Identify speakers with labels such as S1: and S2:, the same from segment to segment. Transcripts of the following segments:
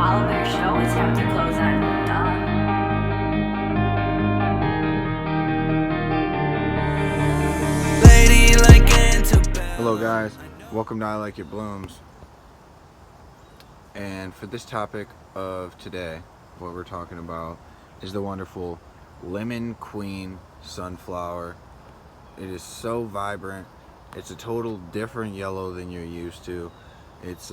S1: Oliver Show is how to close on.
S2: Hello guys, welcome to I Like It Blooms. And for this topic of today, what we're talking about is the wonderful Lemon Queen sunflower. It is so vibrant. It's a total different yellow than you're used to. It's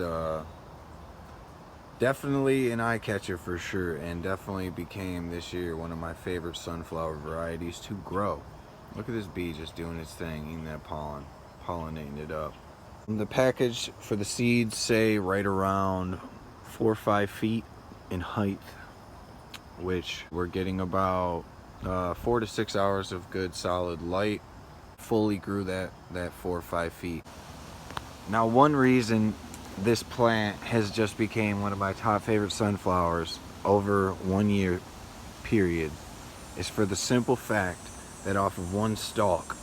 S2: definitely an eye catcher for sure, and definitely became this year one of my favorite sunflower varieties to grow. Look at this bee just doing its thing, eating that pollen, pollinating it up. The package for the seeds say right around 4 or 5 feet in height, which we're getting about 4 to 6 hours of good solid light. Fully grew that 4 or 5 feet. Now, one reason this plant has just became one of my top favorite sunflowers over 1 year period is for the simple fact that off of one stalk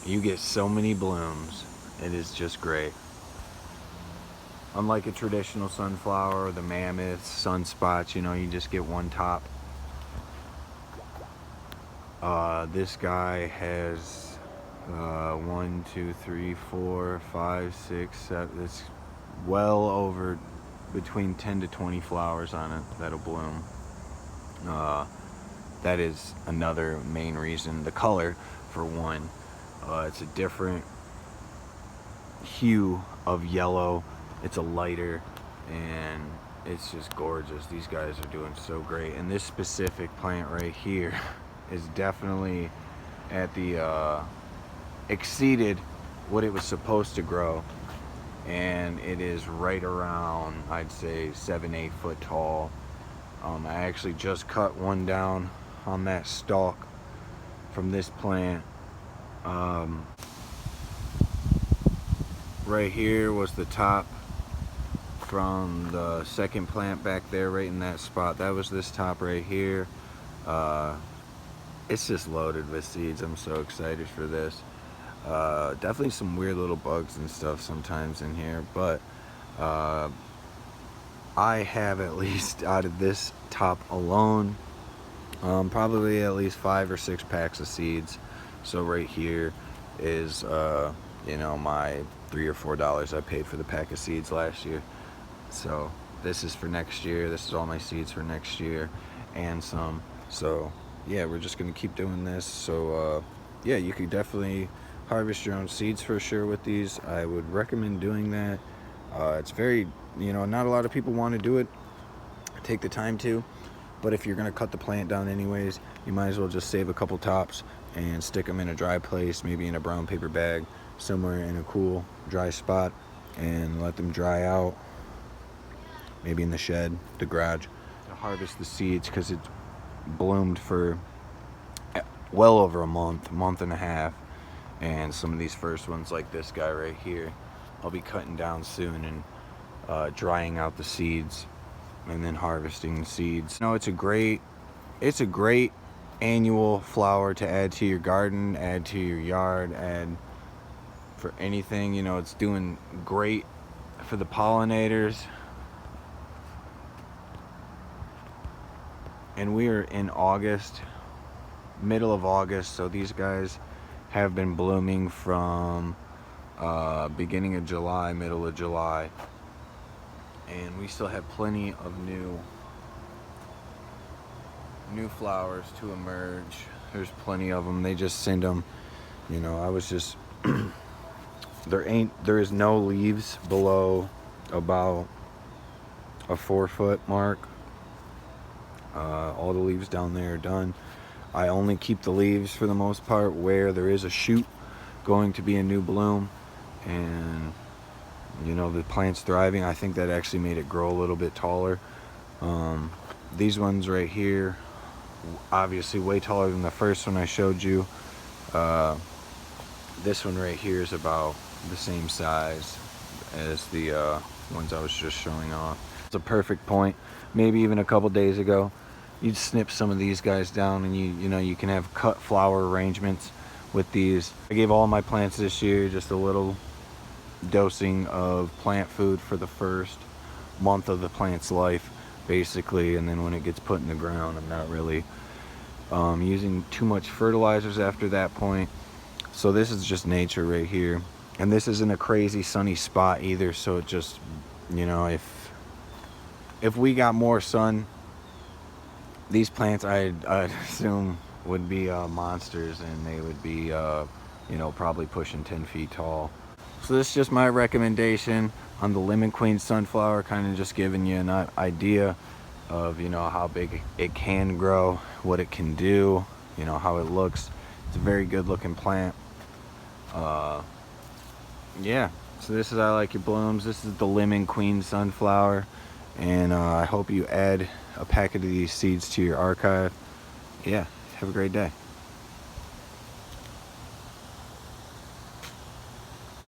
S2: you get so many blooms. It is just great. Unlike a traditional sunflower or the mammoths, sunspots, you just get one top. This guy has 1, 2, 3, 4, 5, 6, 7. It's well over between 10 to 20 flowers on it that'll bloom. That is another main reason. The color, for one, it's a different hue of yellow. It's a lighter, and it's just gorgeous. These guys are doing so great, and this specific plant right here is definitely at the exceeded what it was supposed to grow, and it is right around, I'd say, 7-8 foot tall. I actually just cut one down on that stalk from this plant. Right here was the top from the second plant back there, right in that spot. That was this top right here. It's just loaded with seeds. I'm so excited for this. Definitely some weird little bugs and stuff sometimes in here, but I have at least out of this top alone probably at least 5 or 6 packs of seeds. So right here is my $3 or $4 I paid for the pack of seeds last year. So this is for next year. This is all my seeds for next year and some. So yeah, we're just gonna keep doing this. So yeah, you could definitely harvest your own seeds for sure with these. I would recommend doing that. It's very, not a lot of people want to do it, take the time to, but if you're gonna cut the plant down anyways, you might as well just save a couple tops and stick them in a dry place, maybe in a brown paper bag, somewhere in a cool, dry spot, and let them dry out, maybe in the shed, the garage, to harvest the seeds, because it bloomed for well over a month and a half. And some of these first ones, like this guy right here, I'll be cutting down soon and drying out the seeds and then harvesting the seeds. It's a great annual flower to add to your garden, add to your yard, add for anything. It's doing great for the pollinators. And we are in August, middle of August, so these guys have been blooming from beginning of July, middle of July, and we still have plenty of new flowers to emerge. There's plenty of them. They just send them, I was just there is no leaves below about a 4 foot mark. All the leaves down there are done. I only keep the leaves for the most part where there is a shoot going to be a new bloom, and the plant's thriving. I think that actually made it grow a little bit taller. These ones right here, obviously way taller than the first one I showed you. This one right here is about the same size as the ones I was just showing off. It's a perfect point. Maybe even a couple days ago, you'd snip some of these guys down, and you can have cut flower arrangements with these. I gave all my plants this year just a little dosing of plant food for the first month of the plant's life, basically. And then when it gets put in the ground, I'm not really using too much fertilizers after that point. So this is just nature right here. And this isn't a crazy sunny spot either, so it just, you know, if we got more sun, these plants I'd assume would be monsters, and they would be you know, probably pushing 10 feet tall. So this is just my recommendation on the Lemon Queen sunflower, kind of just giving you an idea of, you know, how big it can grow, what it can do, you know, how it looks. It's a very good looking plant. Yeah, so this is I Like Your Blooms. This is the Lemon Queen sunflower, and I hope you add a packet of these seeds to your archive. Yeah, have a great day.